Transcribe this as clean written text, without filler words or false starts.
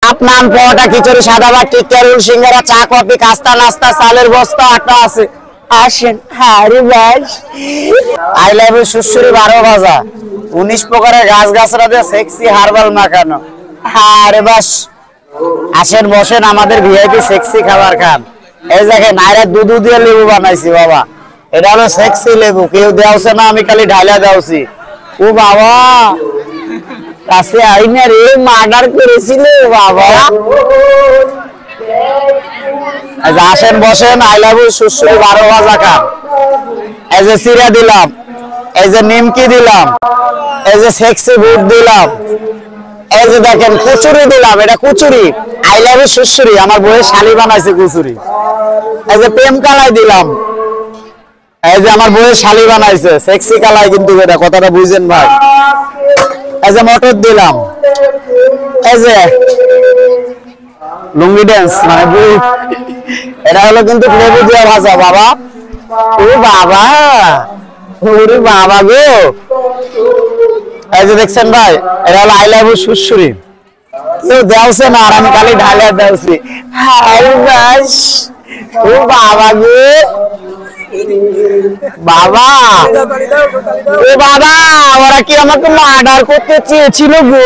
চাপ নান পরোটা খিচুড়ি সাদা ভাত টিক্কা রোল সিঙ্গারা চা কফি কাস্তা নাস্তা চালের বস্তা আটা আছে আসেন। আরে বাস আই লাভ ইউ সুশ্রী 12 ভাজা 19 প্রকারের গাছ গাছরা দিয়ে সেক্সি হার্বাল মাখানো। আরে বাস আসেন বসেন আমাদের ভিআইপি সেক্সি খাবার খান। এই দেখেন নাইরা দুধ দিয়ে লেবু বানাইছি বাবা, এটা হলো সেক্সি লেবু, কেউ দেওছে না, আমি খালি ঢাইলা দেওছি। ও বাবা কাছে আইনা রে মার্ডার করেছিল বাবা। আচ্ছা আসেন বসেন আই লাভ ইউ সুশ্রী 12 ভাজা খান। এই যে সিরা দিলাম, এই যে নিমকি দিলাম, এই যে সেক্সি বুট দিলাম, এই যে দেখেন কচুরি দিলাম, এটা কচুরি আই লাভ ইউ সুশ্রী, আমার বউয়ের শালি বানাইছে কচুরি। এই যে প্রেম কালাই দিলাম, এই যে আমার বউয়ের শালি বানাইছে সেক্সি কালাই, কিন্তু এটা কথাটা বুঝেন ভাই। এই যে মটর দিলাম, এই যে লুঙ্গি ড্যান্স মানে বুট, এটা হলো কিন্তু লেবু দিয়ে ভাজা বাবা। ও বাবা ওরে বাবা গো, এই যে দেখছেন ভাই এটা হলো আই লাভ ইউ সুশ্রী, কেউ দেওছে না আর আমি খালি ঢালে দেওছি। হাই বাস ও বাবা গো বাবা, ও বাবা ওরা কি আমাকে মার্ডার করতে চেয়েছিল গো।